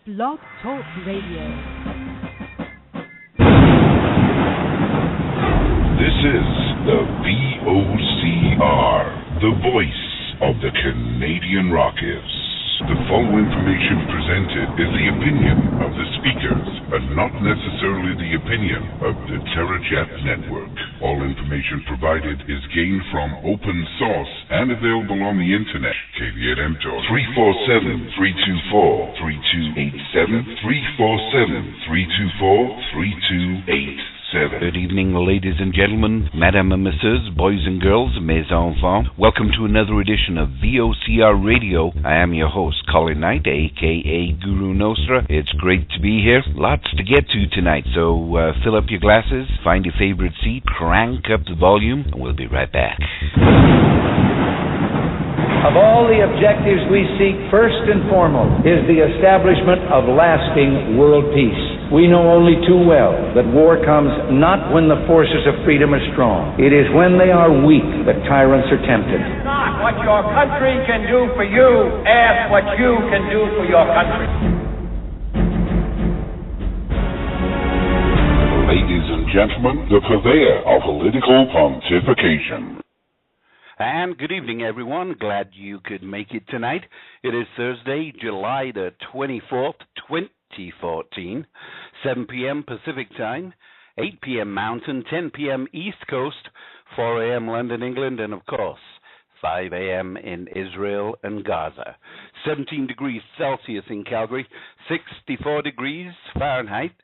Blog Talk Radio. This is the VOCR, the voice of the Canadian Rockists. The following information presented is the opinion of the speakers and not necessarily the opinion of the TerraJet Network. All information provided is gained from open source and available on the internet. Caveat emptor 347-324-3287, 347-324-3287. Good evening, ladies and gentlemen, madame and messieurs, boys and girls, mes enfants. Welcome to another edition of VOCR Radio. I am your host, Colin Knight, a.k.a. Guru Nostra. It's great to be here. Lots to get to tonight, so fill up your glasses, find your favorite seat, crank up the volume, and we'll be right back. Of all the objectives we seek, first and foremost is the establishment of lasting world peace. We know only too well that war comes not when the forces of freedom are strong. It is when they are weak that tyrants are tempted. Not what your country can do for you, ask what you can do for your country. Ladies and gentlemen, the purveyor of political pontification. And good evening, everyone. Glad you could make it tonight. It is Thursday, July the 24th, 2014, 7 p.m. Pacific Time, 8 p.m. Mountain, 10 p.m. East Coast, 4 a.m. London, England, and of course, 5 a.m. in Israel and Gaza. 17 degrees Celsius in Calgary, 64 degrees Fahrenheit,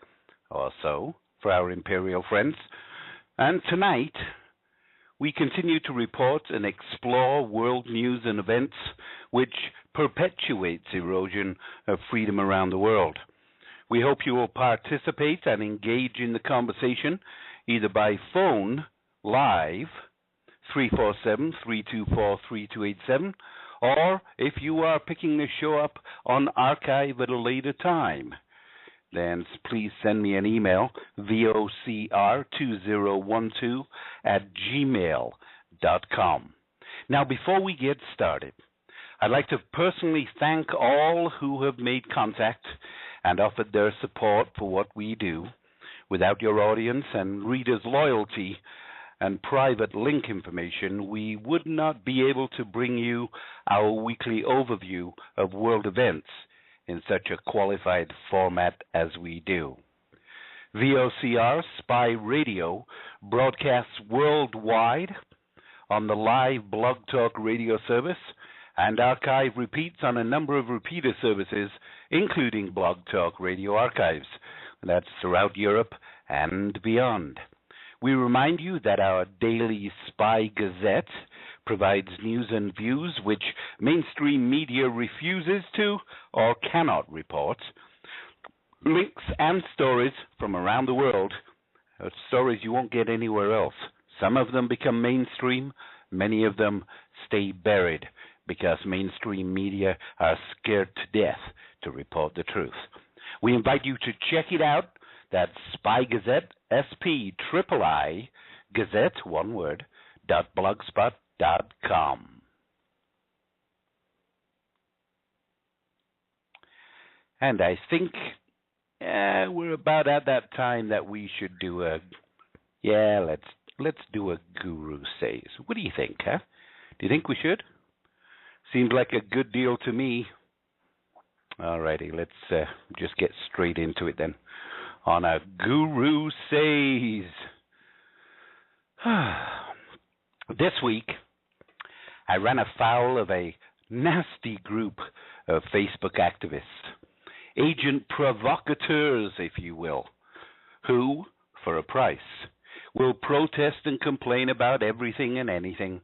or so, for our imperial friends. And tonight, we continue to report and explore world news and events which perpetuates erosion of freedom around the world. We hope you will participate and engage in the conversation either by phone, live, 347-324-3287, or if you are picking the show up on archive at a later time, then please send me an email, vocr2012@gmail.com. Now, before we get started, I'd like to personally thank all who have made contact and offered their support for what we do. Without your audience and readers' loyalty and private link information, we would not be able to bring you our weekly overview of world events in such a qualified format as we do. VOCR SPIII Radio broadcasts worldwide on the live Blog Talk radio service, and archive repeats on a number of repeater services, including Blog Talk Radio Archives. That's throughout Europe and beyond. We remind you that our daily SPIII Gazette provides news and views which mainstream media refuses to or cannot report. Links and stories from around the world, stories you won't get anywhere else. Some of them become mainstream, many of them stay buried because mainstream media are scared to death to report the truth. We invite you to check it out. That's SPIII Gazette, SPIII Gazette, one word, .blogspot.com. And I think we're about at that time that we should do let's do a Guru Says. What do you think, huh? Do you think we should? Seems like a good deal to me. Alrighty, let's just get straight into it then. On a Guru Says. This week, I ran afoul of a nasty group of Facebook activists, agent provocateurs, if you will, who, for a price, will protest and complain about everything and anything.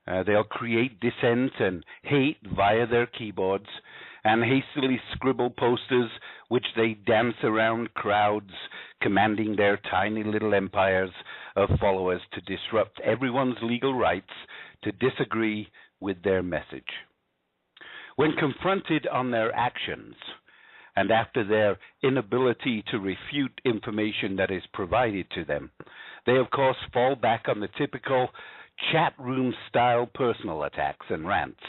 They'll create dissent and hate via their keyboards and hastily scribble posters which they dance around crowds, commanding their tiny little empires of followers to disrupt everyone's legal rights to disagree with their message. When confronted on their actions, and after their inability to refute information that is provided to them, they of course fall back on the typical chat room style personal attacks and rants,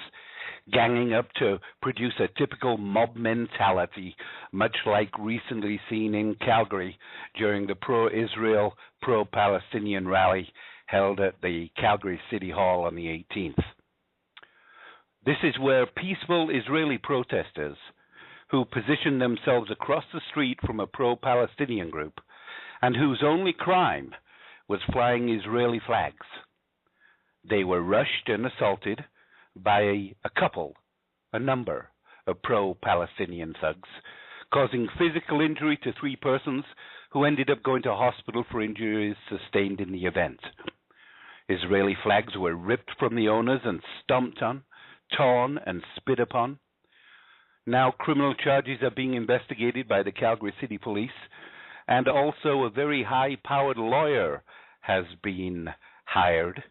ganging up to produce a typical mob mentality, much like recently seen in Calgary during the pro-Israel, pro-Palestinian rally held at the Calgary City Hall on the 18th. This is where peaceful Israeli protesters, who positioned themselves across the street from a pro-Palestinian group, and whose only crime was flying Israeli flags. They were rushed and assaulted by a number of pro-Palestinian thugs, causing physical injury to 3 persons who ended up going to hospital for injuries sustained in the event. Israeli flags were ripped from the owners and stomped on, torn and spit upon. Now criminal charges are being investigated by the Calgary City Police, and also a very high-powered lawyer has been hired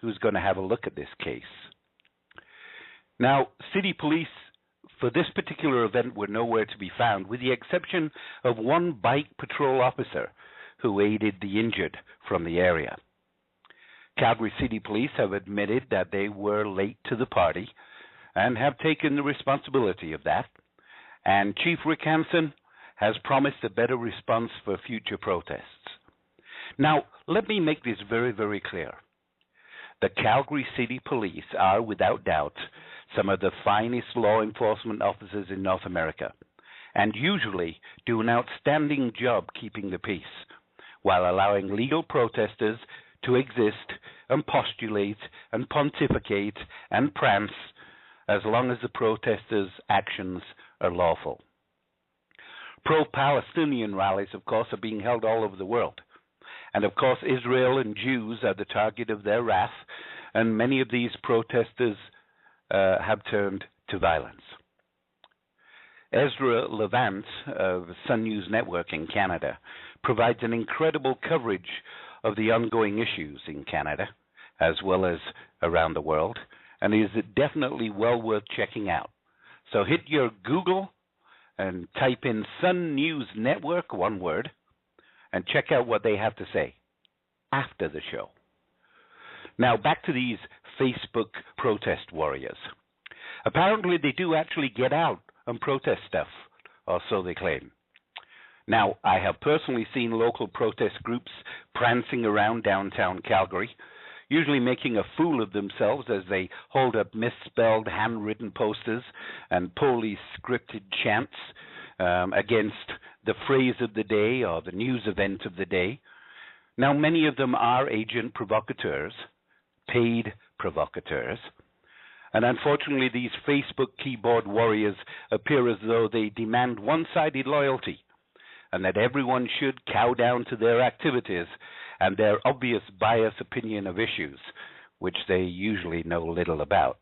who's going to have a look at this case. Now, city police for this particular event were nowhere to be found, with the exception of one bike patrol officer who aided the injured from the area. Calgary City Police have admitted that they were late to the party and have taken the responsibility of that, and Chief Rick Hansen has promised a better response for future protests. Now, let me make this very, very clear. The Calgary City Police are, without doubt, some of the finest law enforcement officers in North America, and usually do an outstanding job keeping the peace, while allowing legal protesters to exist and postulate and pontificate and prance as long as the protesters' actions are lawful. Pro-Palestinian rallies, of course, are being held all over the world. And, of course, Israel and Jews are the target of their wrath, and many of these protesters have turned to violence. Ezra Levant of Sun News Network in Canada provides an incredible coverage of the ongoing issues in Canada, as well as around the world, and is definitely well worth checking out. So hit your Google and type in Sun News Network, one word, and check out what they have to say after the show. Now, back to these Facebook protest warriors. Apparently, they do actually get out and protest stuff, or so they claim. Now, I have personally seen local protest groups prancing around downtown Calgary, usually making a fool of themselves as they hold up misspelled handwritten posters and poorly scripted chants against the phrase of the day or the news event of the day. Now, many of them are agent provocateurs, paid provocateurs, and unfortunately these Facebook keyboard warriors appear as though they demand one-sided loyalty and that everyone should cow down to their activities and their obvious biased opinion of issues, which they usually know little about.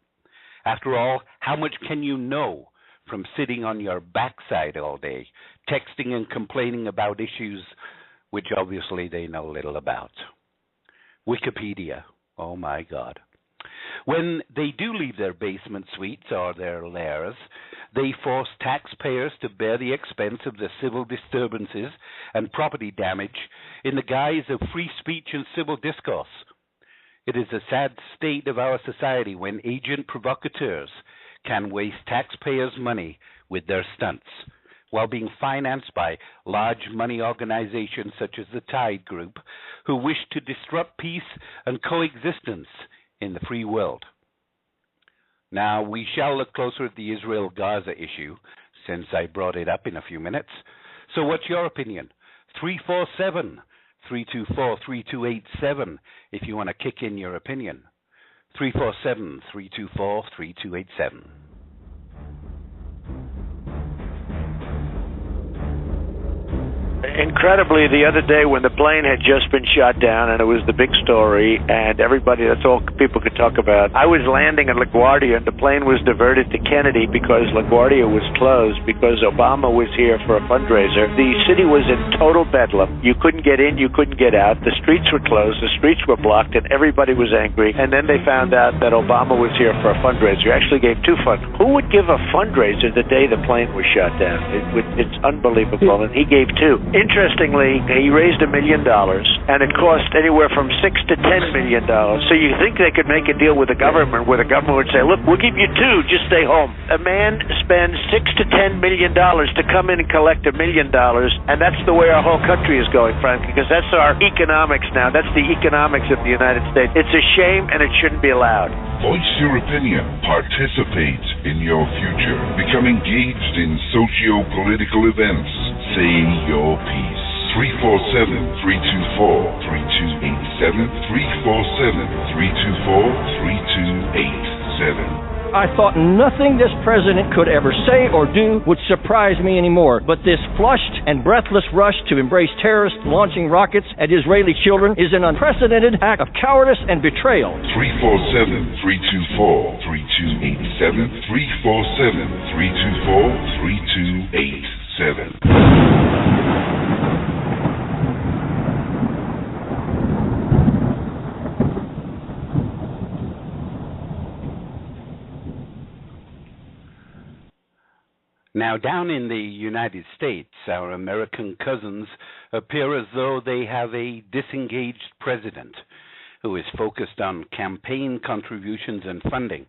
After all, how much can you know from sitting on your backside all day, texting and complaining about issues which obviously they know little about? Wikipedia, oh my God. When they do leave their basement suites or their lairs, they force taxpayers to bear the expense of the civil disturbances and property damage in the guise of free speech and civil discourse. It is a sad state of our society when agent provocateurs can waste taxpayers' money with their stunts, while being financed by large money organizations such as the Tide Group, who wish to disrupt peace and coexistence in the free world. Now, we shall look closer at the Israel-Gaza issue, since I brought it up in a few minutes. So what's your opinion? 347-324-3287 if you want to kick in your opinion. 347-324-3287. Incredibly, the other day when the plane had just been shot down and it was the big story and everybody, that's all people could talk about, I was landing at LaGuardia and the plane was diverted to Kennedy because LaGuardia was closed because Obama was here for a fundraiser. The city was in total bedlam. You couldn't get in, you couldn't get out. The streets were closed, the streets were blocked, and everybody was angry. And then they found out that Obama was here for a fundraiser. He actually gave 2 funds. Who would give a fundraiser the day the plane was shot down? It's unbelievable, and he gave 2. Interestingly, he raised $1 million, and it cost anywhere from $6 to $10 million. So you think they could make a deal with the government where the government would say, look, we'll give you $2, just stay home. A man spends $6 to $10 million to come in and collect $1 million, and that's the way our whole country is going, frankly, because that's our economics now. That's the economics of the United States. It's a shame, and it shouldn't be allowed. Voice your opinion. Participate in your future. Become engaged in socio-political events. Say your piece. 347-324-3287. 347-324-3287. I thought nothing this president could ever say or do would surprise me anymore. But this flushed and breathless rush to embrace terrorists launching rockets at Israeli children is an unprecedented act of cowardice and betrayal. 347-324-3287. 347-324-3287. Now, down in the United States, our American cousins appear as though they have a disengaged president who is focused on campaign contributions and funding,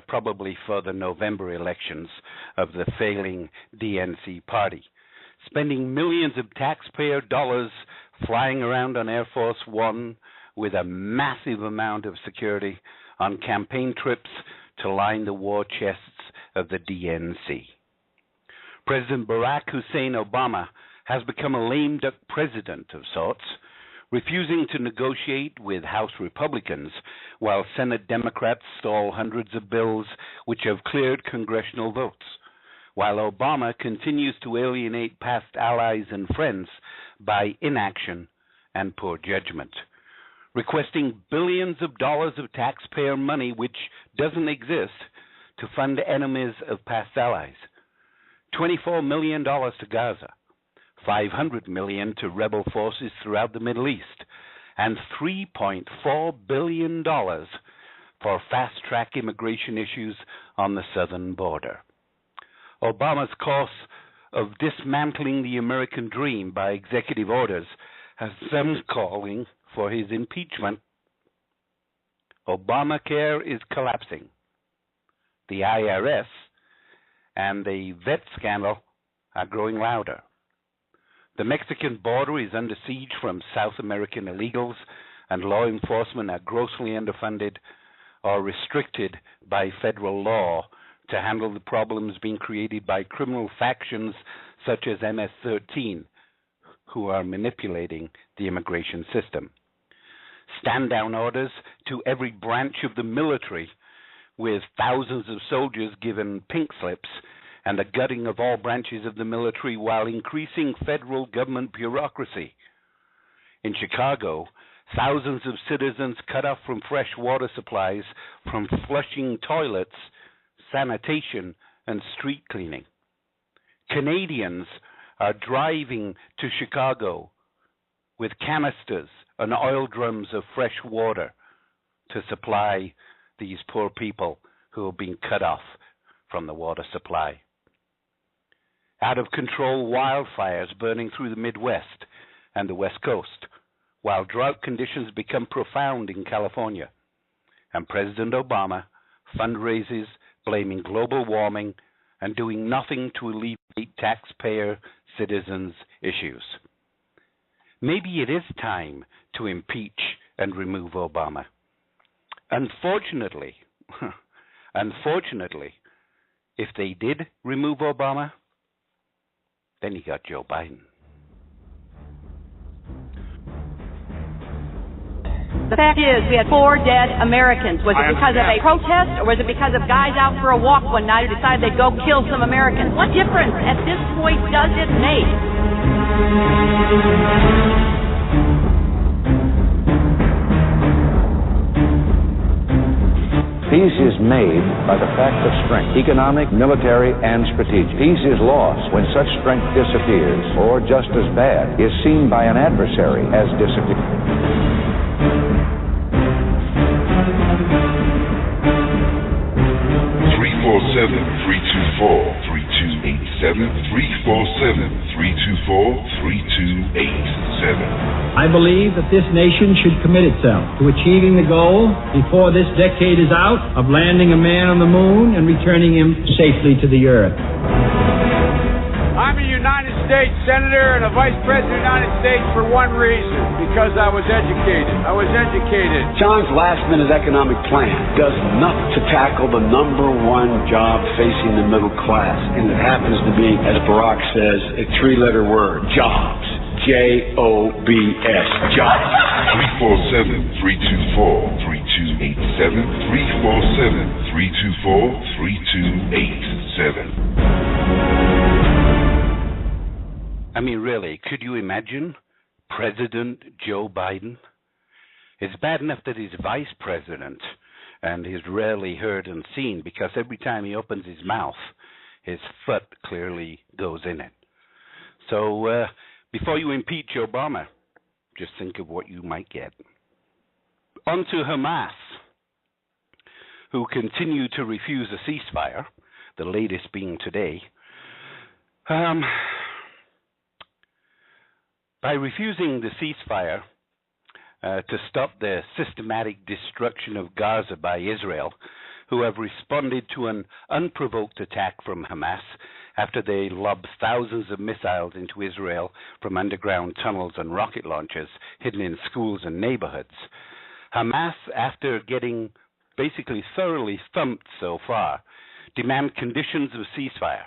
probably for the November elections of the failing DNC party, spending millions of taxpayer dollars flying around on Air Force One with a massive amount of security on campaign trips to line the war chests of the DNC. President Barack Hussein Obama has become a lame duck president of sorts, refusing to negotiate with House Republicans while Senate Democrats stall hundreds of bills which have cleared congressional votes, while Obama continues to alienate past allies and friends by inaction and poor judgment, requesting billions of dollars of taxpayer money which doesn't exist to fund enemies of past allies. $24 million to Gaza, $500 million to rebel forces throughout the Middle East, and $3.4 billion for fast-track immigration issues on the southern border. Obama's course of dismantling the American dream by executive orders has some calling for his impeachment. Obamacare is collapsing. The IRS and the vet scandal are growing louder. The Mexican border is under siege from South American illegals, and law enforcement are grossly underfunded or restricted by federal law to handle the problems being created by criminal factions such as MS-13, who are manipulating the immigration system. Stand-down orders to every branch of the military, with thousands of soldiers given pink slips, and the gutting of all branches of the military while increasing federal government bureaucracy. In Chicago, thousands of citizens cut off from fresh water supplies, from flushing toilets, sanitation, and street cleaning. Canadians are driving to Chicago with canisters and oil drums of fresh water to supply these poor people who are being cut off from the water supply. Out-of-control wildfires burning through the Midwest and the West Coast, while drought conditions become profound in California. And President Obama fundraises blaming global warming and doing nothing to alleviate taxpayer citizens' issues. Maybe it is time to impeach and remove Obama. Unfortunately, if they did remove Obama, then you got Joe Biden. The fact is, we had 4 dead Americans. Was it because of a protest, or was it because of guys out for a walk one night who decided they'd go kill some Americans? What difference at this point does it make? Peace is made by the fact of strength, economic, military, and strategic. Peace is lost when such strength disappears, or just as bad, is seen by an adversary as disappearing. 347-324-3287. 347-324-3287. I believe that this nation should commit itself to achieving the goal before this decade is out of landing a man on the moon and returning him safely to the earth. I'm a United States Senator and a Vice President of the United States for one reason, because I was educated. John's last-minute economic plan does nothing to tackle the number one job facing the middle class, and it happens to be, as Barack says, a three-letter word, jobs. J-O-B-S, jobs. 347-324-3287, 347-324-3287. I mean, really, could you imagine President Joe Biden? It's bad enough that he's vice president and he's rarely heard and seen because every time he opens his mouth, his foot clearly goes in it. So before you impeach Obama, just think of what you might get. On to Hamas, who continue to refuse a ceasefire, the latest being today. By refusing the ceasefire to stop the systematic destruction of Gaza by Israel, who have responded to an unprovoked attack from Hamas after they lobbed thousands of missiles into Israel from underground tunnels and rocket launchers hidden in schools and neighborhoods, Hamas, after getting basically thoroughly thumped so far, demand conditions of ceasefire,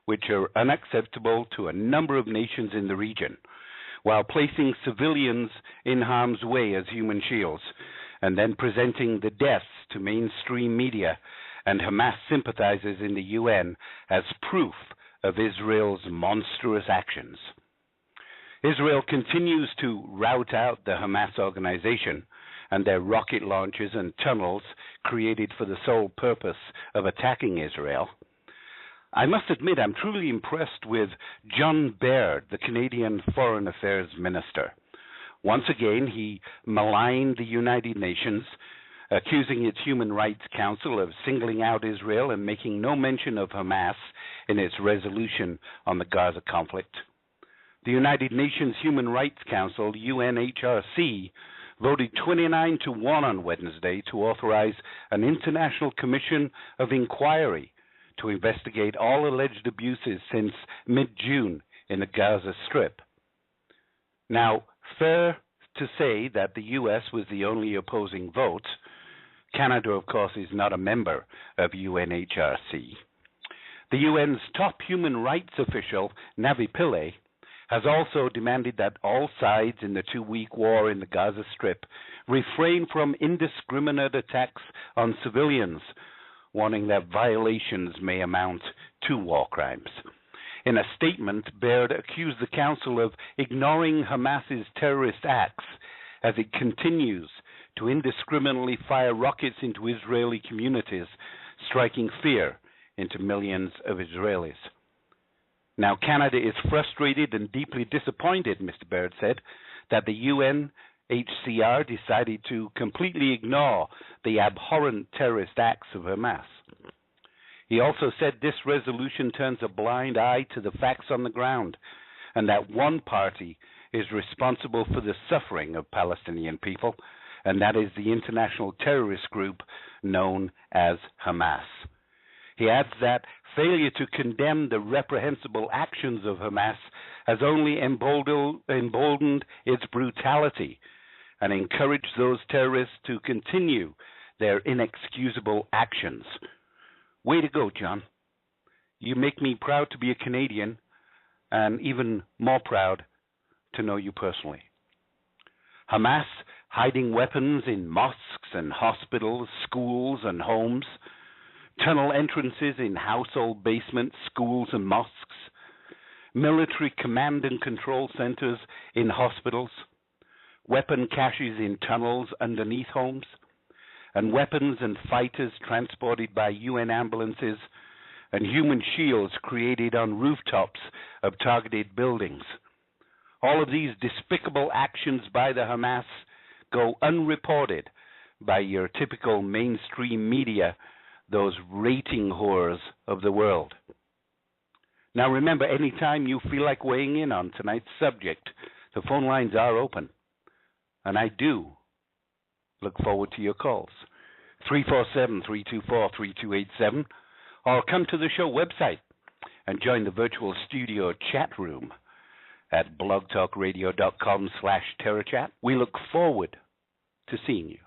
which are unacceptable to a number of nations in the region, while placing civilians in harm's way as human shields, and then presenting the deaths to mainstream media and Hamas sympathizers in the UN as proof of Israel's monstrous actions. Israel continues to rout out the Hamas organization and their rocket launchers and tunnels created for the sole purpose of attacking Israel. I must admit I'm truly impressed with John Baird, the Canadian Foreign Affairs Minister. Once again, he maligned the United Nations, accusing its Human Rights Council of singling out Israel and making no mention of Hamas in its resolution on the Gaza conflict. The United Nations Human Rights Council, UNHRC, voted 29-1 on Wednesday to authorize an international commission of inquiry to investigate all alleged abuses since mid-June in the Gaza Strip. Now, fair to say that the U.S. was the only opposing vote. Canada, of course, is not a member of UNHRC. The UN's top human rights official, Navi Pillay, has also demanded that all sides in the two-week war in the Gaza Strip refrain from indiscriminate attacks on civilians, warning that violations may amount to war crimes. In a statement, Baird accused the Council of ignoring Hamas's terrorist acts as it continues to indiscriminately fire rockets into Israeli communities, striking fear into millions of Israelis. Now, Canada is frustrated and deeply disappointed, Mr. Baird said, that the UNHCR decided to completely ignore the abhorrent terrorist acts of Hamas. He also said this resolution turns a blind eye to the facts on the ground and that one party is responsible for the suffering of Palestinian people, and that is the international terrorist group known as Hamas. He adds that failure to condemn the reprehensible actions of Hamas has only emboldened its brutality and encouraged those terrorists to continue their inexcusable actions. Way to go, John. You make me proud to be a Canadian and even more proud to know you personally. Hamas hiding weapons in mosques and hospitals, schools and homes, tunnel entrances in household basements, schools and mosques, military command and control centers in hospitals, weapon caches in tunnels underneath homes, and weapons and fighters transported by UN ambulances, and human shields created on rooftops of targeted buildings. All of these despicable actions by the Hamas go unreported by your typical mainstream media, those rating whores of the world. Now remember, anytime you feel like weighing in on tonight's subject, the phone lines are open. And I do look forward to your calls. 347-324-3287, or come to the show website and join the virtual studio chat room at blogtalkradio.com/terrorchat. We look forward to seeing you.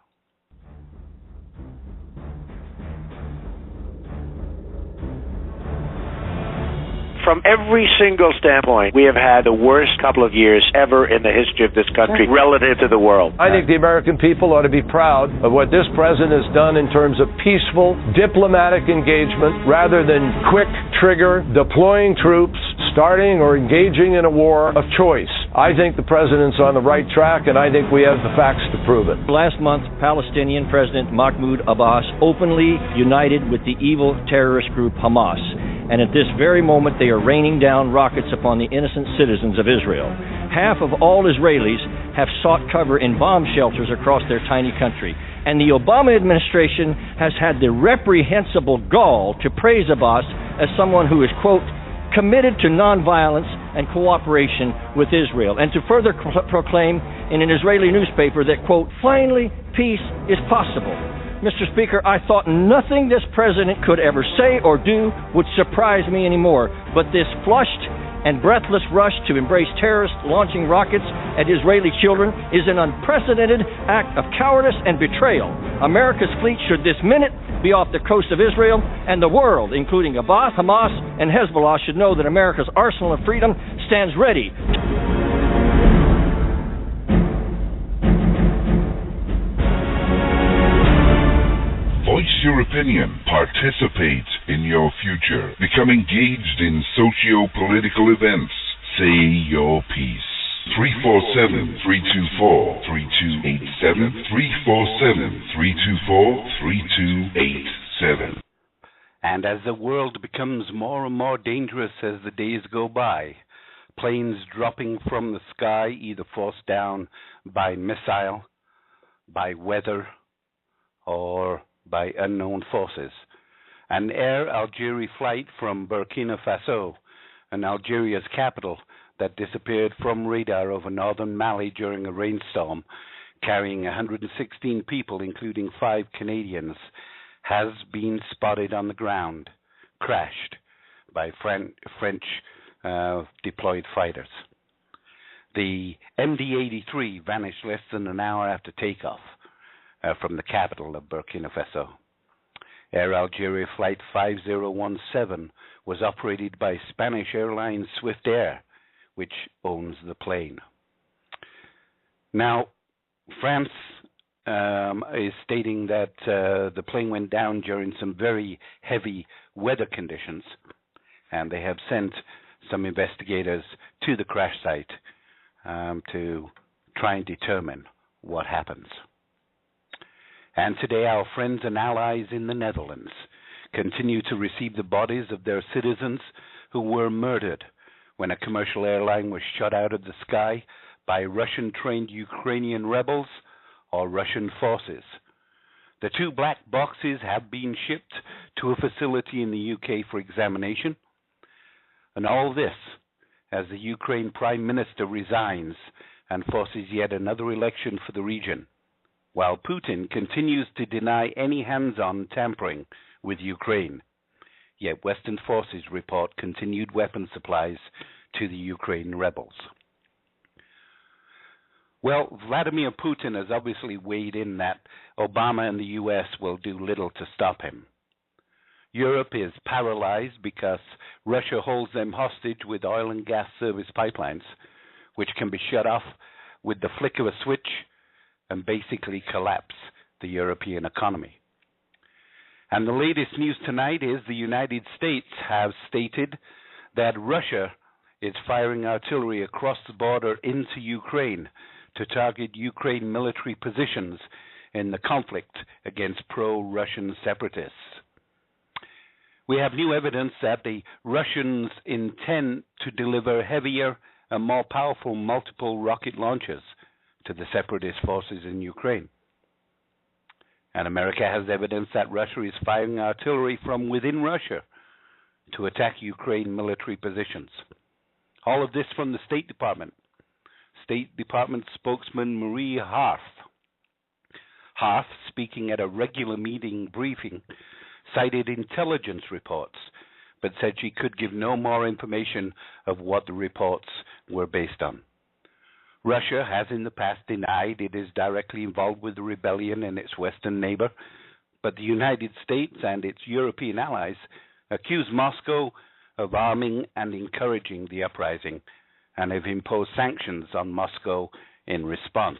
From every single standpoint, we have had the worst couple of years ever in the history of this country relative to the world. I think the American people ought to be proud of what this president has done in terms of peaceful, diplomatic engagement, rather than quick trigger, deploying troops, starting or engaging in a war of choice. I think the president's on the right track, and I think we have the facts to prove it. Last month, Palestinian President Mahmoud Abbas openly united with the evil terrorist group Hamas. And at this very moment, they are raining down rockets upon the innocent citizens of Israel. Half of all Israelis have sought cover in bomb shelters across their tiny country. And the Obama administration has had the reprehensible gall to praise Abbas as someone who is, quote, committed to nonviolence and cooperation with Israel, and to further proclaim in an Israeli newspaper that, quote, finally, peace is possible. Mr. Speaker, I thought nothing this president could ever say or do would surprise me anymore, but this flushed and breathless rush to embrace terrorists launching rockets at Israeli children is an unprecedented act of cowardice and betrayal. America's fleet should this minute be off the coast of Israel, and the world, including Abbas, Hamas, and Hezbollah, should know that America's arsenal of freedom stands ready. Voice your opinion. Participate in your future. Become engaged in socio-political events. Say your piece. 347-324-3287. 347-324-3287. And as the world becomes more and more dangerous as the days go by, planes dropping from the sky, either forced down by missile, by weather, or by unknown forces. An Air Algeria flight from Burkina Faso, and Algeria's capital, that disappeared from radar over northern Mali during a rainstorm, carrying 116 people, including 5 Canadians, has been spotted on the ground, crashed by French deployed fighters. The MD-83 vanished less than an hour after takeoff from the capital of Burkina Faso. Air Algeria Flight 5017 was operated by Spanish airline Swift Air, which owns the plane. Now, France is stating that the plane went down during some very heavy weather conditions, and they have sent some investigators to the crash site to try and determine what happens. And today our friends and allies in the Netherlands continue to receive the bodies of their citizens who were murdered when a commercial airline was shot out of the sky by Russian-trained Ukrainian rebels or Russian forces. The 2 black boxes have been shipped to a facility in the UK for examination. And all this as the Ukraine Prime Minister resigns and forces yet another election for the region, while Putin continues to deny any hands-on tampering with Ukraine. Yet Western forces report continued weapon supplies to the Ukraine rebels. Well, Vladimir Putin has obviously weighed in that Obama and the U.S. will do little to stop him. Europe is paralyzed because Russia holds them hostage with oil and gas service pipelines, which can be shut off with the flick of a switch and basically collapse the European economy. And the latest news tonight is the United States have stated that Russia is firing artillery across the border into Ukraine to target Ukraine military positions in the conflict against pro-Russian separatists. We have new evidence that the Russians intend to deliver heavier and more powerful multiple rocket launchers to the separatist forces in Ukraine. And America has evidence that Russia is firing artillery from within Russia to attack Ukraine military positions. All of this from the State Department. State Department spokesman Marie Harf. Harf, speaking at a regular meeting briefing, cited intelligence reports, but said she could give no more information of what the reports were based on. Russia has in the past denied it is directly involved with the rebellion in its western neighbor, but the United States and its European allies accuse Moscow of arming and encouraging the uprising and have imposed sanctions on Moscow in response.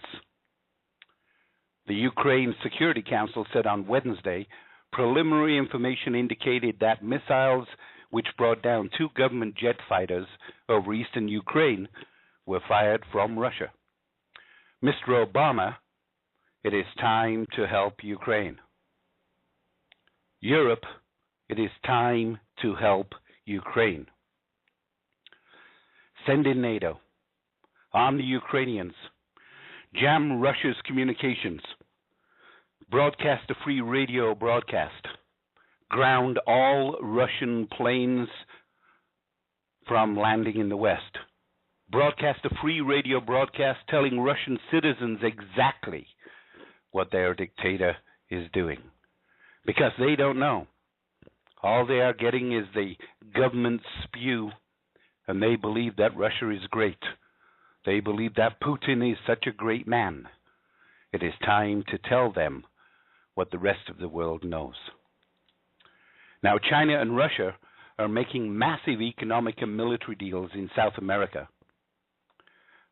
The Ukraine Security Council said on Wednesday preliminary information indicated that missiles which brought down 2 government jet fighters over eastern Ukraine were fired from Russia. Mr. Obama, it is time to help Ukraine. Europe, it is time to help Ukraine. Send in NATO. Arm the Ukrainians. Jam Russia's communications. Broadcast a free radio broadcast. Ground all Russian planes from landing in the West. Broadcast a free radio broadcast telling Russian citizens exactly what their dictator is doing. Because they don't know. All they are getting is the government spew, and they believe that Russia is great. They believe that Putin is such a great man. It is time to tell them what the rest of the world knows. Now, China and Russia are making massive economic and military deals in South America.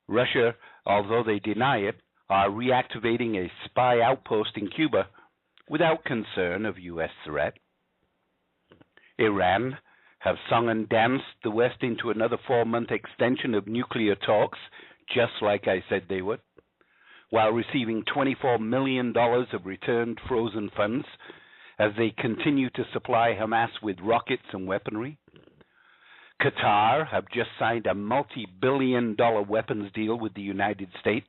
Russia, although they deny it, are reactivating a spy outpost in Cuba without concern of U.S. threat. Iran have sung and danced the West into another 4-month extension of nuclear talks, just like I said they would, while receiving $24 million of returned frozen funds as they continue to supply Hamas with rockets and weaponry. Qatar have just signed a multi-billion-dollar weapons deal with the United States.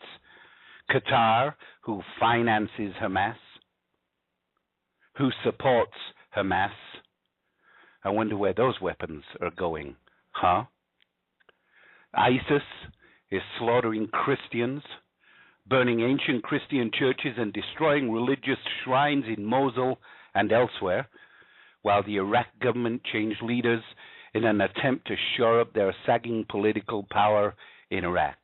Qatar, who finances Hamas, who supports Hamas. I wonder where those weapons are going, huh? ISIS is slaughtering Christians, burning ancient Christian churches and destroying religious shrines in Mosul and elsewhere, while the Iraq government changed leaders in an attempt to shore up their sagging political power in Iraq.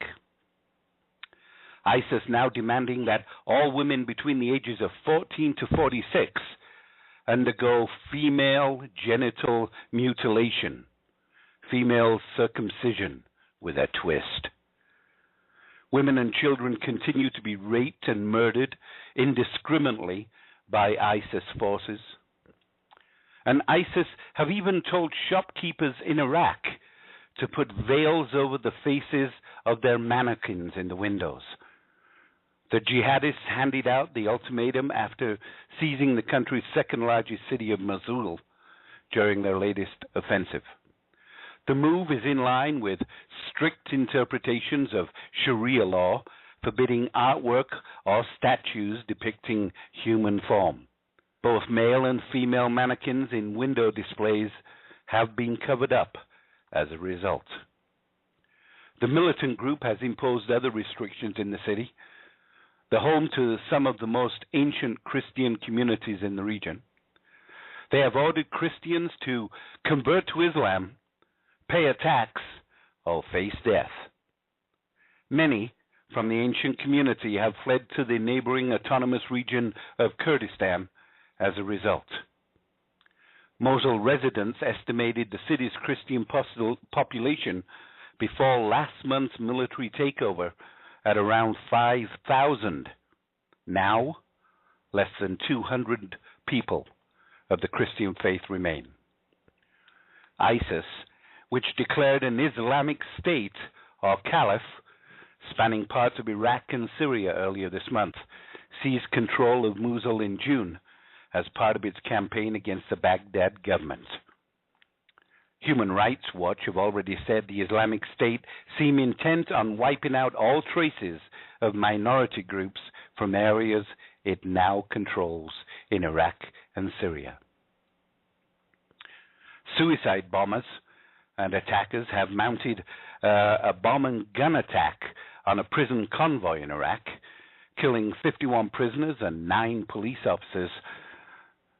ISIS now demanding that all women between the ages of 14 to 46 undergo female genital mutilation, female circumcision with a twist. Women and children continue to be raped and murdered indiscriminately by ISIS forces. And ISIS have even told shopkeepers in Iraq to put veils over the faces of their mannequins in the windows. The jihadists handed out the ultimatum after seizing the country's second-largest city of Mosul during their latest offensive. The move is in line with strict interpretations of Sharia law, forbidding artwork or statues depicting human form. Both male and female mannequins in window displays have been covered up as a result. The militant group has imposed other restrictions in the city, the home to some of the most ancient Christian communities in the region. They have ordered Christians to convert to Islam, pay a tax, or face death. Many from the ancient community have fled to the neighboring autonomous region of Kurdistan as a result. Mosul residents estimated the city's Christian population before last month's military takeover at around 5,000. Now, less than 200 people of the Christian faith remain. ISIS, which declared an Islamic State, or Caliph, spanning parts of Iraq and Syria earlier this month, seized control of Mosul in June as part of its campaign against the Baghdad government. Human Rights Watch have already said the Islamic State seem intent on wiping out all traces of minority groups from areas it now controls in Iraq and Syria. Suicide bombers and attackers have mounted a bomb and gun attack on a prison convoy in Iraq, killing 51 prisoners and 9 police officers.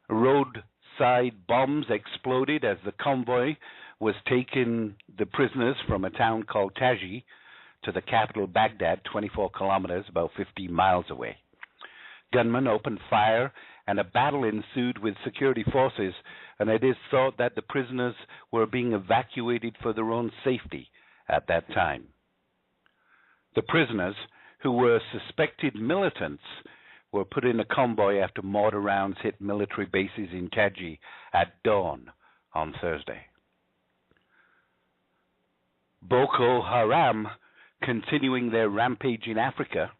Roadside bombs exploded as the convoy was taking the prisoners from a town called Taji to the capital Baghdad, 24 kilometers, about 15 miles away. Gunmen opened fire and a battle ensued with security forces, and it is thought that the prisoners were being evacuated for their own safety at that time. The prisoners, who were suspected militants, were put in a convoy after mortar rounds hit military bases in Taji at dawn on Thursday. Boko Haram continuing their rampage in Africa,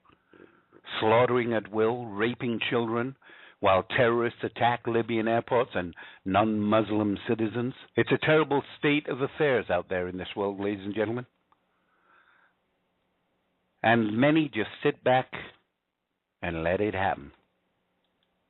slaughtering at will, raping children, while terrorists attack Libyan airports and non-Muslim citizens. It's a terrible state of affairs out there in this world, ladies and gentlemen. And many just sit back and let it happen.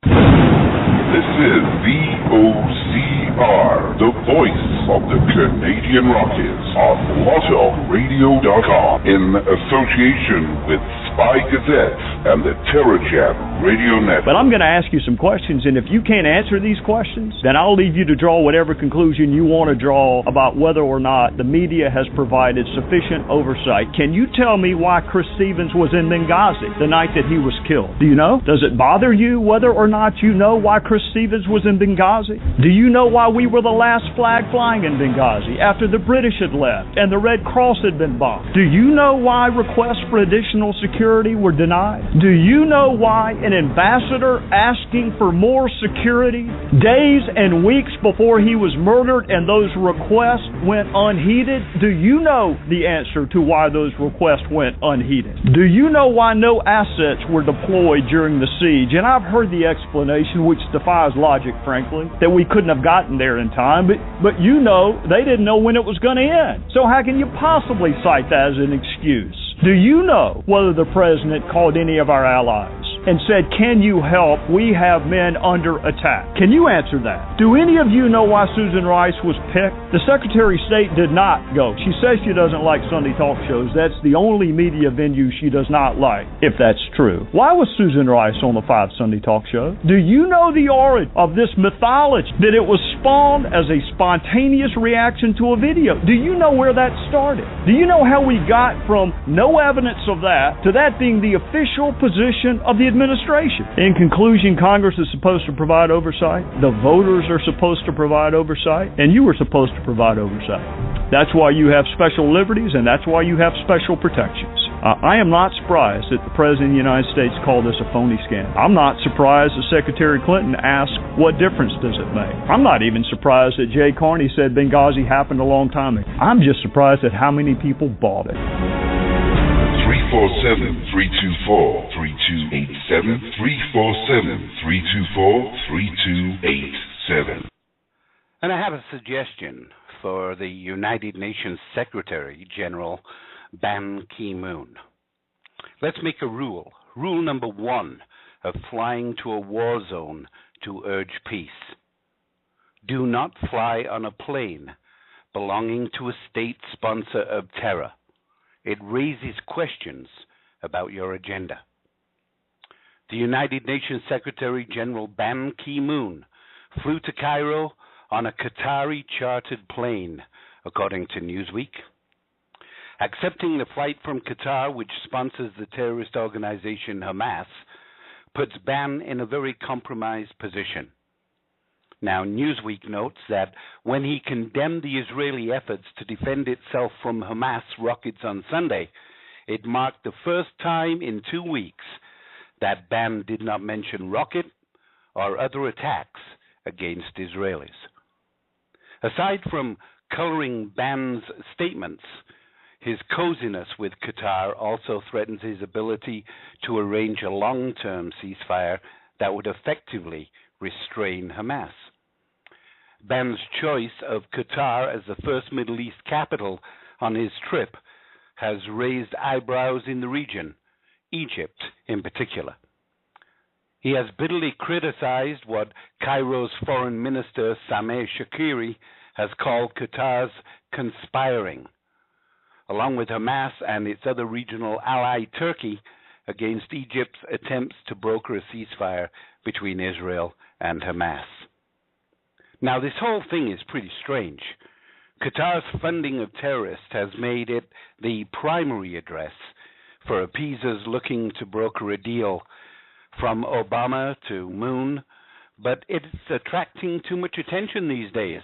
This is VOCR, the voice of the Canadian Rockies, on blogtalkradio.com, in association with SPIII Gazette and the TerraChat Radio Network. But I'm going to ask you some questions, and if you can't answer these questions, then I'll leave you to draw whatever conclusion you want to draw about whether or not the media has provided sufficient oversight. Can you tell me why Chris Stevens was in Benghazi the night that he was killed? Do you know? Does it bother you whether or not you know why Chris Stevens was in Benghazi? Do you know why we were the last flag flying in Benghazi after the British had left and the Red Cross had been bombed? Do you know why requests for additional security were denied? Do you know why an ambassador asking for more security days and weeks before he was murdered and those requests went unheeded? Do you know the answer to why those requests went unheeded? Do you know why no assets were deployed during the siege? And I've heard the explanation, which defies logic, frankly, that we couldn't have gotten there in time, but you know they didn't know when it was going to end. So how can you possibly cite that as an excuse? Do you know whether the president called any of our allies and said, "Can you help? We have men under attack"? Can you answer that? Do any of you know why Susan Rice was picked? The Secretary of State did not go. She says she doesn't like Sunday talk shows. That's the only media venue she does not like, if that's true. Why was Susan Rice on the 5 Sunday talk show? Do you know the origin of this mythology, that it was spawned as a spontaneous reaction to a video? Do you know where that started? Do you know how we got from no evidence of that to that being the official position of the administration? In conclusion, Congress is supposed to provide oversight. The voters are supposed to provide oversight, and you are supposed to provide oversight. That's why you have special liberties, and that's why you have special protections. I am not surprised that the President of the United States called this a phony scam. I'm not surprised that Secretary Clinton asked, what difference does it make? I'm not even surprised that Jay Carney said Benghazi happened a long time ago. I'm just surprised at how many people bought it. 347-324-3287, 347-324-3287. And I have a suggestion for the United Nations Secretary General Ban Ki-moon. Let's make a rule. Rule number 1 of flying to a war zone to urge peace. Do not fly on a plane belonging to a state sponsor of terror. It raises questions about your agenda. The United Nations Secretary General Ban Ki-moon flew to Cairo on a Qatari chartered plane, according to Newsweek. Accepting the flight from Qatar, which sponsors the terrorist organization Hamas, puts Ban in a very compromised position. Now, Newsweek notes that when he condemned the Israeli efforts to defend itself from Hamas rockets on Sunday, it marked the first time in 2 weeks that Ban did not mention rocket or other attacks against Israelis. Aside from coloring Ban's statements, his coziness with Qatar also threatens his ability to arrange a long-term ceasefire that would effectively restrain Hamas. Ban's choice of Qatar as the first Middle East capital on his trip has raised eyebrows in the region, Egypt in particular. He has bitterly criticized what Cairo's foreign minister Sameh Shakiri has called Qatar's conspiring, along with Hamas and its other regional ally Turkey, against Egypt's attempts to broker a ceasefire between Israel and Hamas. Now, this whole thing is pretty strange. Qatar's funding of terrorists has made it the primary address for appeasers looking to broker a deal, from Obama to Moon, but it's attracting too much attention these days.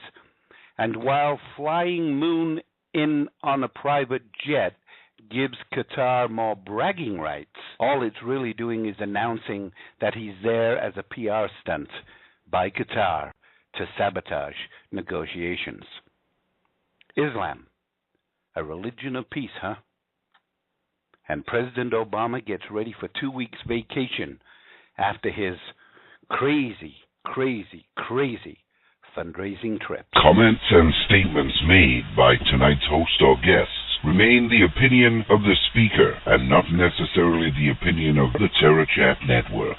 And while flying Moon in on a private jet gives Qatar more bragging rights, all it's really doing is announcing that he's there as a PR stunt by Qatar to sabotage negotiations. Islam, a religion of peace, huh? And President Obama gets ready for 2 weeks vacation after his crazy fundraising trip. Comments and statements made by tonight's host or guests remain the opinion of the speaker and not necessarily the opinion of the Terror Chat Network.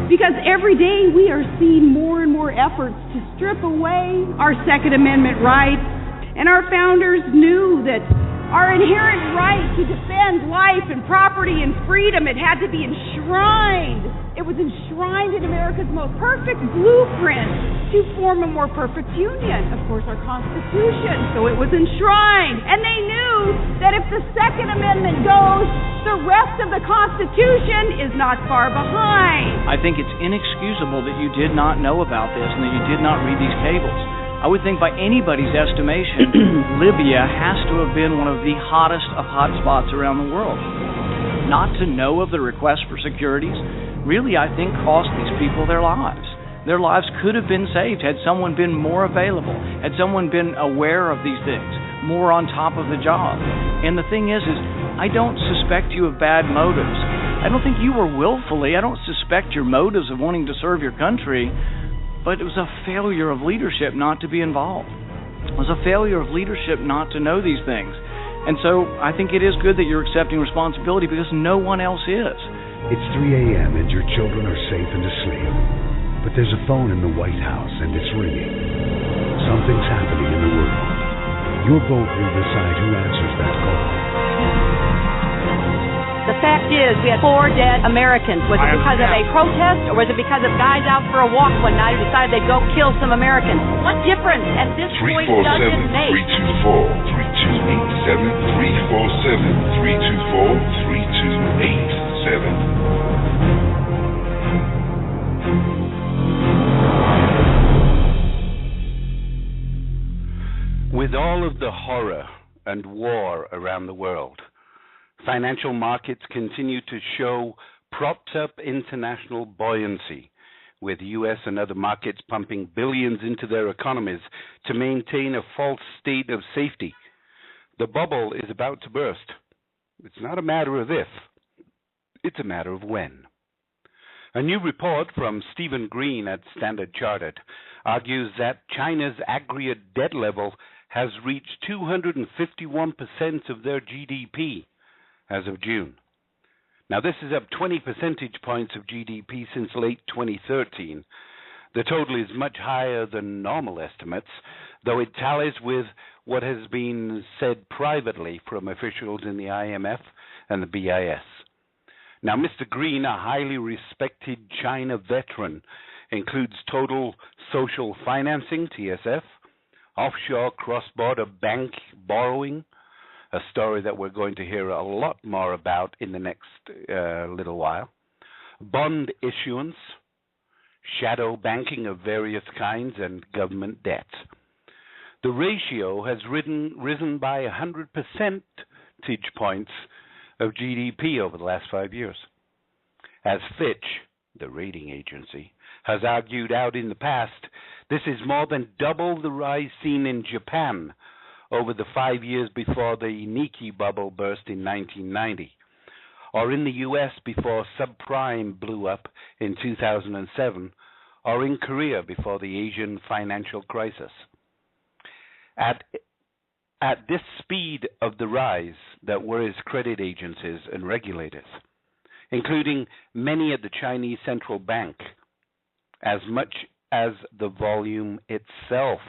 Because every day we are seeing more and more efforts to strip away our Second Amendment rights, and our founders knew that our inherent right to defend life and property and freedom, it had to be enshrined. It was enshrined in America's most perfect blueprint to form a more perfect union. Of course, our Constitution. So it was enshrined. And they knew that if the Second Amendment goes, the rest of the Constitution is not far behind. I think it's inexcusable that you did not know about this and that you did not read these cables. I would think by anybody's estimation, Libya has to have been one of the hottest of hot spots around the world. Not to know of the request for securities really, I think, cost these people their lives. Their lives could have been saved had someone been more available, had someone been aware of these things, more on top of the job. And the thing is I don't suspect you of bad motives. I don't think you were willfully, I don't suspect your motives of wanting to serve your country, but it was a failure of leadership not to be involved. It was a failure of leadership not to know these things. And so I think it is good that you're accepting responsibility because no one else is. It's 3 a.m. and your children are safe and asleep. But there's a phone in the White House and it's ringing. Something's happening in the world. Your vote will decide who answers that call. The fact is, we had 4 dead Americans. Was it because of a protest, or was it because of guys out for a walk one night who decided they'd go kill some Americans? What difference at this point does it make? 324-320-3287. 324-320-3287. With all of the horror and war around the world, financial markets continue to show propped-up international buoyancy, with U.S. and other markets pumping billions into their economies to maintain a false state of safety. The bubble is about to burst. It's not a matter of if, it's a matter of when. A new report from Stephen Green at Standard Chartered argues that China's aggregate debt level has reached 251% of their GDP as of June. Now, this is up 20 percentage points of GDP since late 2013. The total is much higher than normal estimates, though it tallies with what has been said privately from officials in the IMF and the BIS. Now, Mr. Green, a highly respected China veteran, includes total social financing, TSF, offshore cross-border bank borrowing, a story that we're going to hear a lot more about in the next little while, bond issuance, shadow banking of various kinds, and government debt. The ratio has risen by 100 percentage points of GDP over the last 5 years. As Fitch, the rating agency, has argued out in the past, this is more than double the rise seen in Japan over the 5 years before the Nikkei bubble burst in 1990, or in the U.S. before subprime blew up in 2007, or in Korea before the Asian financial crisis. At this speed of the rise that worries credit agencies and regulators, including many at the Chinese central bank, as much as the volume itself.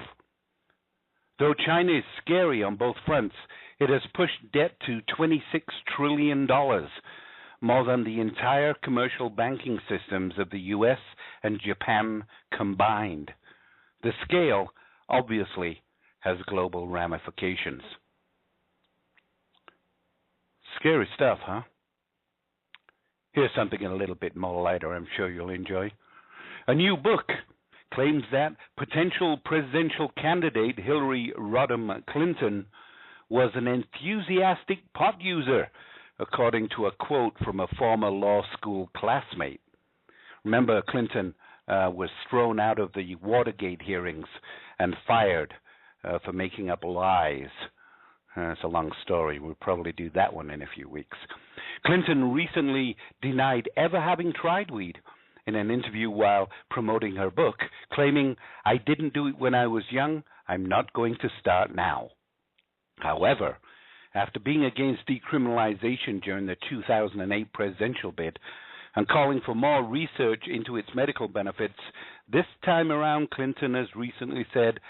Though China is scary on both fronts, it has pushed debt to $26 trillion, more than the entire commercial banking systems of the US and Japan combined. The scale, obviously, has global ramifications. Scary stuff, huh? Here's something a little bit more lighter I'm sure you'll enjoy. A new book claims that potential presidential candidate Hillary Rodham Clinton was an enthusiastic pot user, according to a quote from a former law school classmate. Remember, Clinton was thrown out of the Watergate hearings and fired for making up lies. It's a long story. We'll probably do that one in a few weeks. Clinton recently denied ever having tried weed in an interview while promoting her book, claiming, "I didn't do it when I was young. I'm not going to start now." However, after being against decriminalization during the 2008 presidential bid and calling for more research into its medical benefits, this time around Clinton has recently said,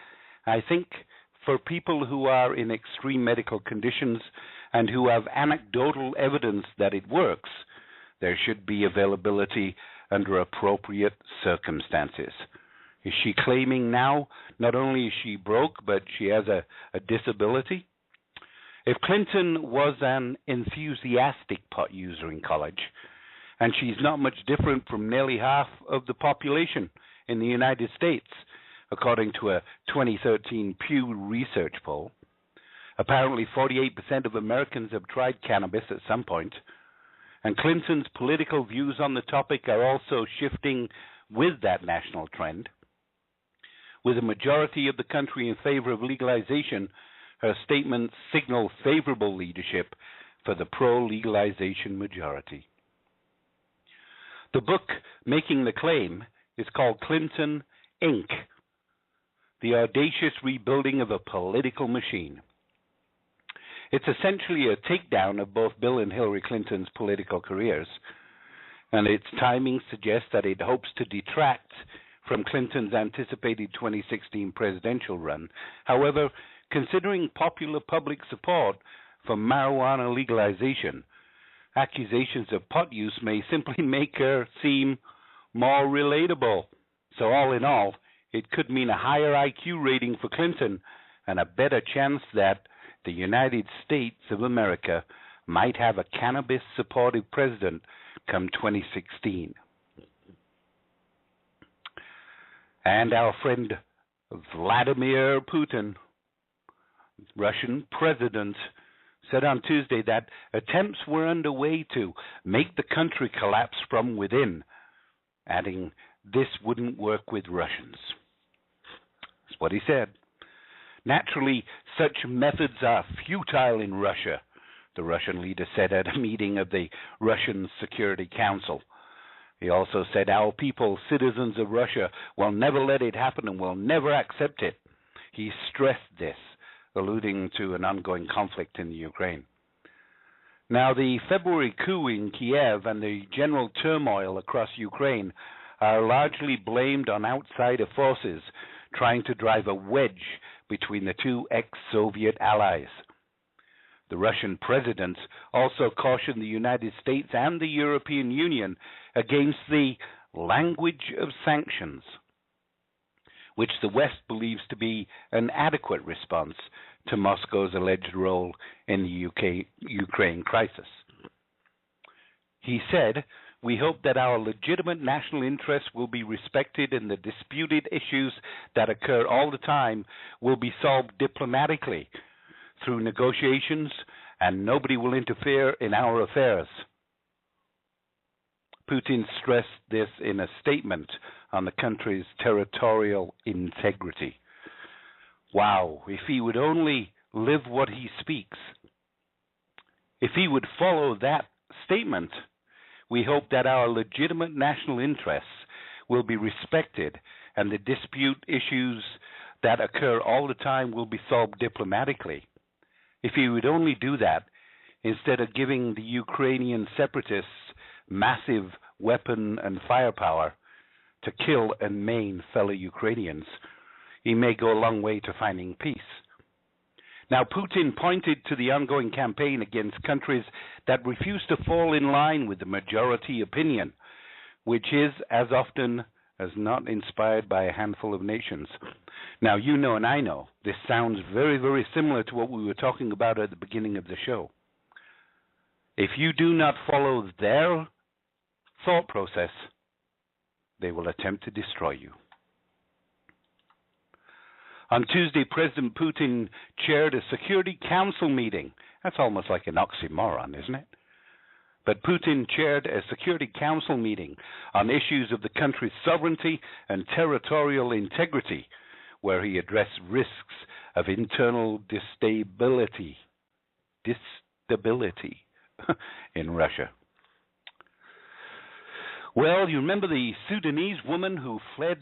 "I think for people who are in extreme medical conditions and who have anecdotal evidence that it works, there should be availability under appropriate circumstances." Is she claiming now not only is she broke, but she has a disability? If Clinton was an enthusiastic pot user in college, and she's not much different from nearly half of the population in the United States, according to a 2013 Pew Research poll, apparently 48% of Americans have tried cannabis at some point, and Clinton's political views on the topic are also shifting with that national trend. With a majority of the country in favor of legalization, her statements signal favorable leadership for the pro-legalization majority. The book making the claim is called Clinton, Inc., The Audacious Rebuilding of a Political Machine. It's essentially a takedown of both Bill and Hillary Clinton's political careers, and its timing suggests that it hopes to detract from Clinton's anticipated 2016 presidential run. However, considering popular public support for marijuana legalization, accusations of pot use may simply make her seem more relatable. So all in all, it could mean a higher IQ rating for Clinton and a better chance that the United States of America might have a cannabis-supportive president come 2016. And our friend Vladimir Putin, Russian president, said on Tuesday that attempts were underway to make the country collapse from within, adding this wouldn't work with Russians. That's what he said. Naturally, such methods are futile in Russia, the Russian leader said at a meeting of the Russian Security Council. He also said, "Our people, citizens of Russia, will never let it happen and will never accept it." He stressed this, alluding to an ongoing conflict in the Ukraine. Now, the February coup in Kiev and the general turmoil across Ukraine are largely blamed on outsider forces trying to drive a wedge between the two ex-Soviet allies. The Russian president also cautioned the United States and the European Union against the language of sanctions, which the West believes to be an adequate response to Moscow's alleged role in the Ukraine crisis. He said, "We hope that our legitimate national interests will be respected and the disputed issues that occur all the time will be solved diplomatically through negotiations, and nobody will interfere in our affairs." Putin stressed this in a statement on the country's territorial integrity. Wow, if he would only live what he speaks. If he would follow that statement, we hope that our legitimate national interests will be respected and the dispute issues that occur all the time will be solved diplomatically. If he would only do that, instead of giving the Ukrainian separatists massive weapon and firepower to kill and maim fellow Ukrainians, he may go a long way to finding peace. Now, Putin pointed to the ongoing campaign against countries that refuse to fall in line with the majority opinion, which is, as often as not, inspired by a handful of nations. Now, you know and I know, this sounds very, very similar to what we were talking about at the beginning of the show. If you do not follow their thought process, they will attempt to destroy you. On Tuesday, President Putin chaired a Security Council meeting. That's almost like an oxymoron, isn't it? But Putin chaired a Security Council meeting on issues of the country's sovereignty and territorial integrity, where he addressed risks of internal instability in Russia. Well, you remember the Sudanese woman who fled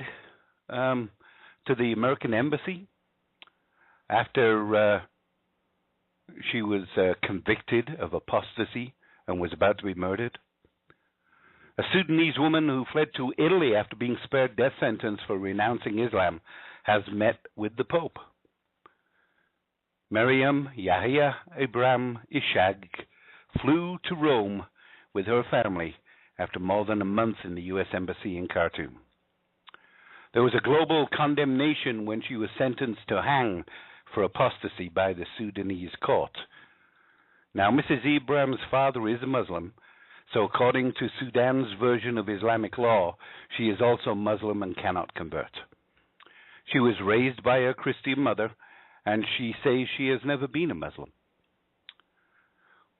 to the American embassy after she was convicted of apostasy and was about to be murdered? A Sudanese woman who fled to Italy after being spared death sentence for renouncing Islam has met with the Pope. Maryam Yahya Ibrahim Ishaq flew to Rome with her family after more than a month in the U.S. Embassy in Khartoum. There was a global condemnation when she was sentenced to hang for apostasy by the Sudanese court. Now, Mrs. Ibrahim's father is a Muslim, so according to Sudan's version of Islamic law, she is also Muslim and cannot convert. She was raised by her Christian mother, and she says she has never been a Muslim.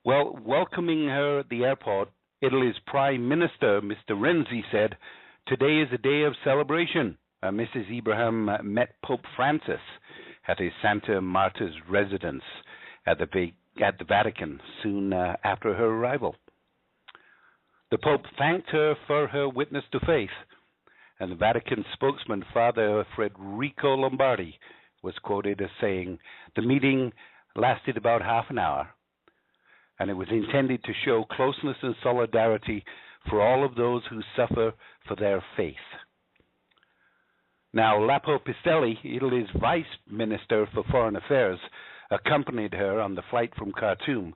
Well, welcoming her at the airport, Italy's Prime Minister, Mr. Renzi, said, "Today is a day of celebration." Mrs. Ibrahim met Pope Francis at his Santa Marta's residence at the Vatican soon after her arrival. The Pope thanked her for her witness to faith, and the Vatican spokesman, Father Federico Lombardi, was quoted as saying, "The meeting lasted about half an hour, and it was intended to show closeness and solidarity for all of those who suffer for their faith." Now, Lapo Pistelli, Italy's Vice Minister for Foreign Affairs, accompanied her on the flight from Khartoum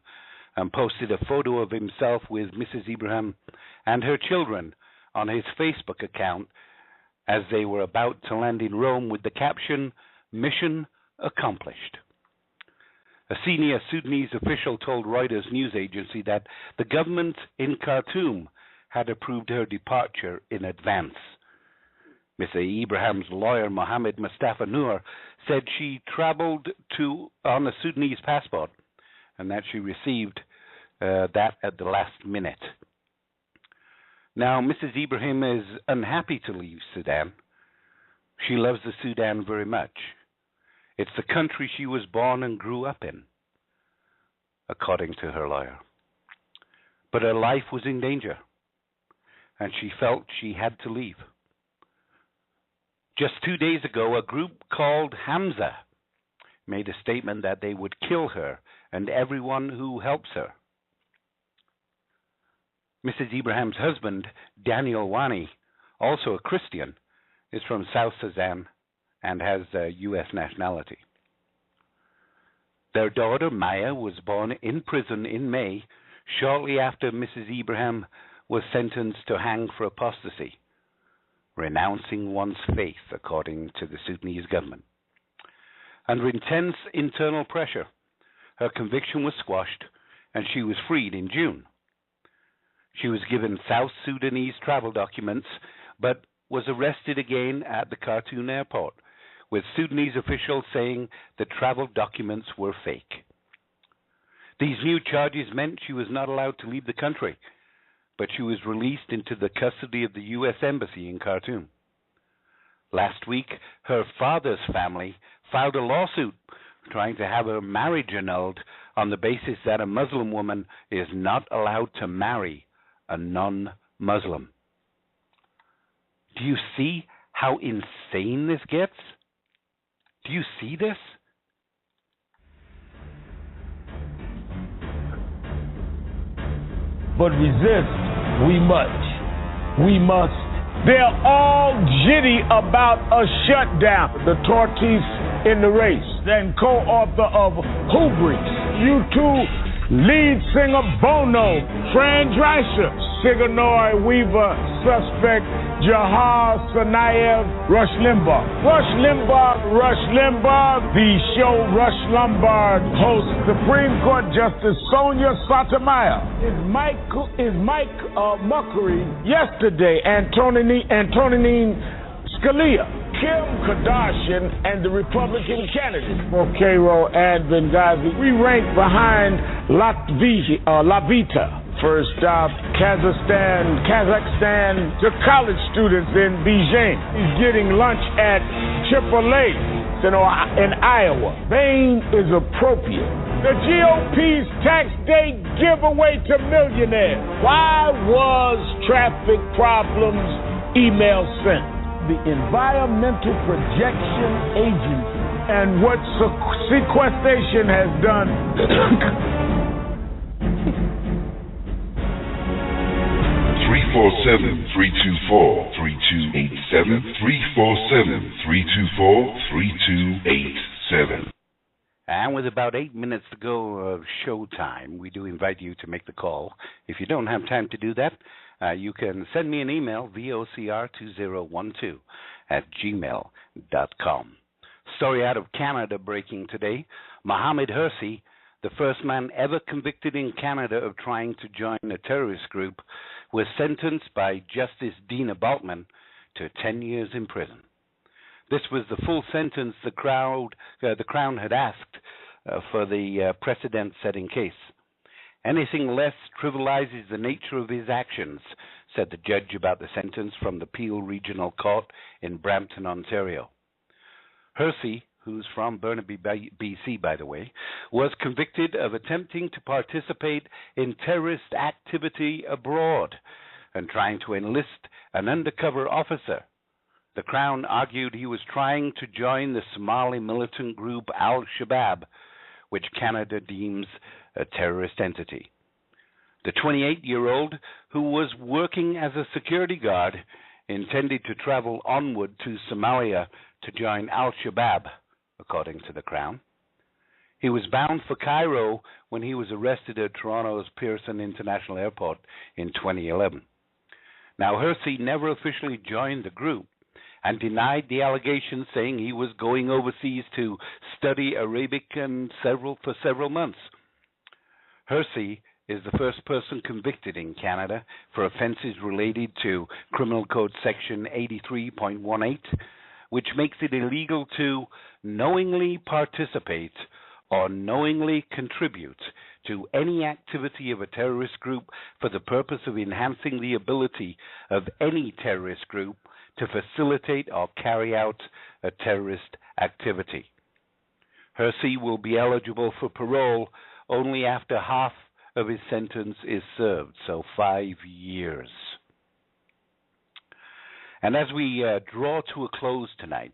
and posted a photo of himself with Mrs. Ibrahim and her children on his Facebook account as they were about to land in Rome with the caption, "Mission accomplished." A senior Sudanese official told Reuters news agency that the government in Khartoum had approved her departure in advance. Mr. Ibrahim's lawyer, Mohammed Mustafa Noor, said she traveled on a Sudanese passport and that she received that at the last minute. Now, Mrs. Ibrahim is unhappy to leave Sudan. She loves the Sudan very much. It's the country she was born and grew up in, according to her lawyer. But her life was in danger, and she felt she had to leave. Just 2 days ago, a group called Hamza made a statement that they would kill her and everyone who helps her. Mrs. Ibrahim's husband, Daniel Wani, also a Christian, is from South Sudan and has a U.S. nationality. Their daughter, Maya, was born in prison in May, shortly after Mrs. Ibrahim was sentenced to hang for apostasy, renouncing one's faith, according to the Sudanese government. Under intense internal pressure, her conviction was squashed and she was freed in June. She was given South Sudanese travel documents, but was arrested again at the Khartoum airport, with Sudanese officials saying the travel documents were fake. These new charges meant she was not allowed to leave the country, but she was released into the custody of the U.S. Embassy in Khartoum. Last week, her father's family filed a lawsuit trying to have her marriage annulled on the basis that a Muslim woman is not allowed to marry a non-Muslim. Do you see how insane this gets? Do you see this? But resist We must. They're all jitty about a shutdown. The tortoise in the race, then co-author of Hubris. U2 lead singer Bono, Fran Drescher, Sigourney Weaver, suspect Jahar Tsarnaev, Rush Limbaugh. The show Rush Limbaugh hosts Supreme Court Justice Sonia Sotomayor. Is Mike Muckery yesterday, Antonin Scalia, Kim Kardashian, and the Republican candidates for Cairo and Benghazi. We rank behind Lavita. First stop, Kazakhstan to college students in Beijing. He's getting lunch at Chipotle in Iowa. Vain is appropriate. The GOP's tax day giveaway to millionaires. Why was traffic problems email sent? The Environmental Projection Agency and what sequestration has done. 347-324-3287, 347-324-3287. And with about 8 minutes to go of show time, we do invite you to make the call. If you don't have time to do that, you can send me an email, vocr2012@gmail.com. Story out of Canada breaking today. Mohammed Hersey, the first man ever convicted in Canada of trying to join a terrorist group, was sentenced by Justice Dina Baltman to 10 years in prison. This was the full sentence the Crown had asked for the precedent-setting case. Anything less trivializes the nature of his actions, said the judge about the sentence from the Peel Regional Court in Brampton, Ontario. Hersey, who's from Burnaby, BC, by the way, was convicted of attempting to participate in terrorist activity abroad and trying to enlist an undercover officer. The Crown argued he was trying to join the Somali militant group Al-Shabaab, which Canada deems a terrorist entity. The 28-year-old, who was working as a security guard, intended to travel onward to Somalia to join Al-Shabaab, according to the Crown. He was bound for Cairo when he was arrested at Toronto's Pearson International Airport in 2011. Now, Hersey never officially joined the group and denied the allegations, saying he was going overseas to study Arabic for several months. Hersey is the first person convicted in Canada for offenses related to Criminal Code Section 83.18, which makes it illegal to knowingly participate or knowingly contribute to any activity of a terrorist group for the purpose of enhancing the ability of any terrorist group to facilitate or carry out a terrorist activity. Hersey will be eligible for parole only after half of his sentence is served, so 5 years. And as we draw to a close tonight,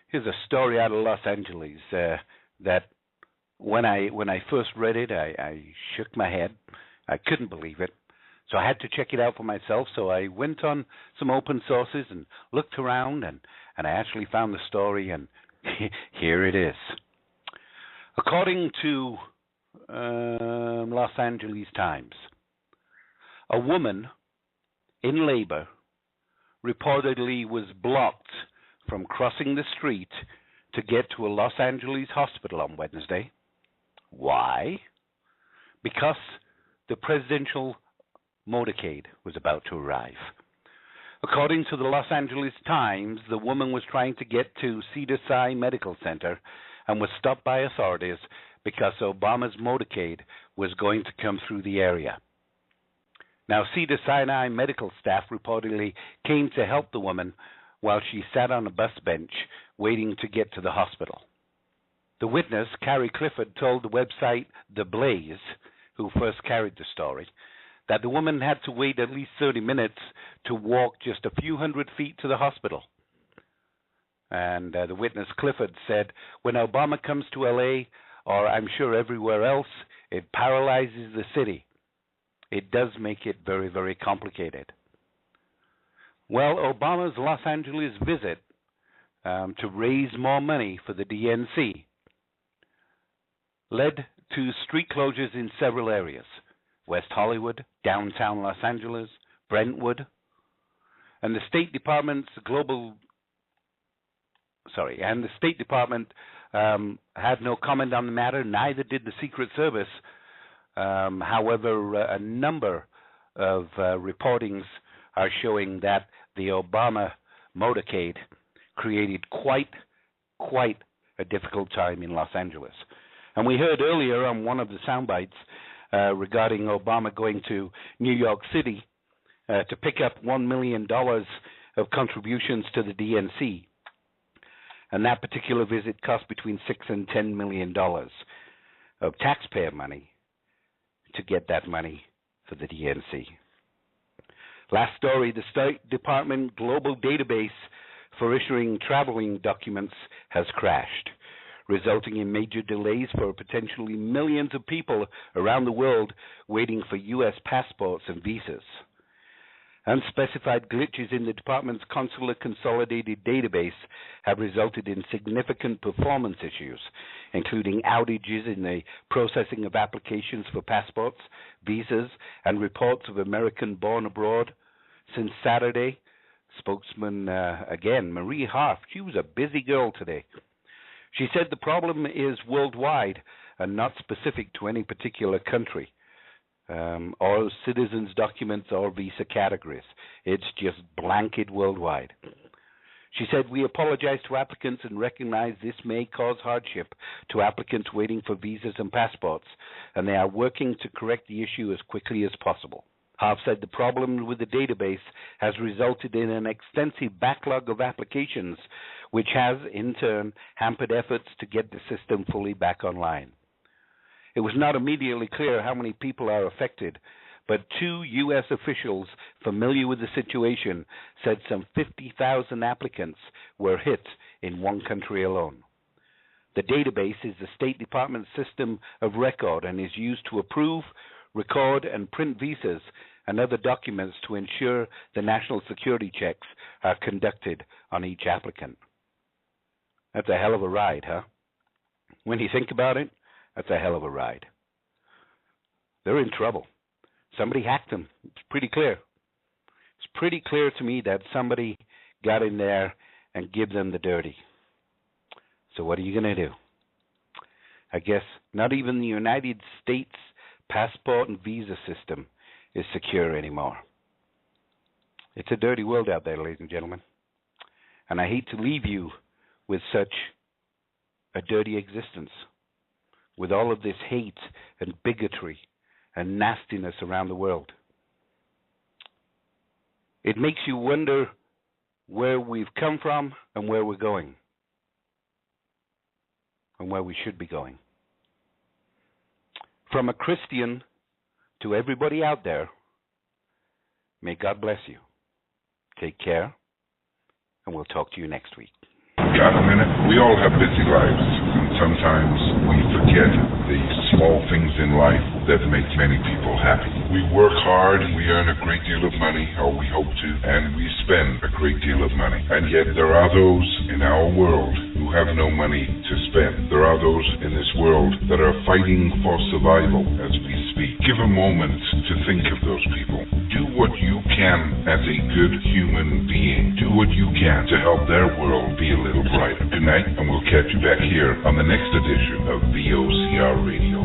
here's a story out of Los Angeles that when I first read it, I shook my head. I couldn't believe it. So I had to check it out for myself. So I went on some open sources and looked around, and I actually found the story, and here it is. According to Los Angeles Times, a woman in labor reportedly was blocked from crossing the street to get to a Los Angeles hospital on Wednesday. Why? Because the presidential motorcade was about to arrive. According to the Los Angeles Times, the woman was trying to get to Cedars-Sinai Medical Center and was stopped by authorities because Obama's motorcade was going to come through the area. Now, Cedars-Sinai medical staff reportedly came to help the woman while she sat on a bus bench waiting to get to the hospital. The witness, Carrie Clifford, told the website The Blaze, who first carried the story, that the woman had to wait at least 30 minutes to walk just a few hundred feet to the hospital. And the witness, Clifford, said, when Obama comes to L.A., or I'm sure everywhere else, it paralyzes the city. it does make it very, very complicated. Well, Obama's Los Angeles visit to raise more money for the DNC led to street closures in several areas: West Hollywood, downtown Los Angeles, Brentwood, and the State Department had no comment on the matter. Neither did the Secret Service. However, a number of reportings are showing that the Obama motorcade created quite a difficult time in Los Angeles. And we heard earlier on one of the sound bites regarding Obama going to New York City to pick up $1 million of contributions to the DNC. And that particular visit cost between $6 and $10 million of taxpayer money to get that money for the DNC. Last story, the State Department global database for issuing traveling documents has crashed, resulting in major delays for potentially millions of people around the world waiting for U.S. passports and visas. Unspecified glitches in the department's consular consolidated database have resulted in significant performance issues, including outages in the processing of applications for passports, visas, and reports of American born abroad. Since Saturday, spokesman again, Marie Harf, she was a busy girl today. She said the problem is worldwide and not specific to any particular country, or citizens' documents or visa categories. It's just blanket worldwide. She said, "We apologize to applicants and recognize this may cause hardship to applicants waiting for visas and passports, and they are working to correct the issue as quickly as possible." Harf said the problem with the database has resulted in an extensive backlog of applications, which has, in turn, hampered efforts to get the system fully back online. It was not immediately clear how many people are affected, but 2 U.S. officials familiar with the situation said some 50,000 applicants were hit in one country alone. The database is the State Department system of record and is used to approve, record, and print visas and other documents to ensure the national security checks are conducted on each applicant. That's a hell of a ride, huh? When you think about it, that's a hell of a ride. They're in trouble. Somebody hacked them. It's pretty clear. It's pretty clear to me that somebody got in there and give them the dirty. So what are you going to do? I guess not even the United States passport and visa system is secure anymore. It's a dirty world out there, ladies and gentlemen. And I hate to leave you with such a dirty existence, with all of this hate and bigotry and nastiness around the world. It makes you wonder where we've come from and where we're going, and where we should be going. From a Christian to everybody out there, may God bless you. Take care, and we'll talk to you next week. Got a minute? We all have busy lives, and sometimes we forget the small things in life that make many people happy. We work hard, we earn a great deal of money, or we hope to, and we spend a great deal of money. And yet there are those in our world who have no money to spend. There are those in this world that are fighting for survival as we speak. Give a moment to think of those people. Do what you can as a good human being. Do what you can to help their world be a little brighter. Good night, and we'll catch you back here on the next edition of VOCR Radio.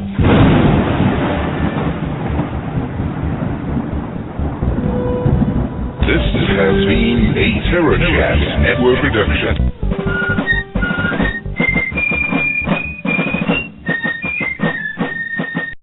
This has been a TerraChat Network production.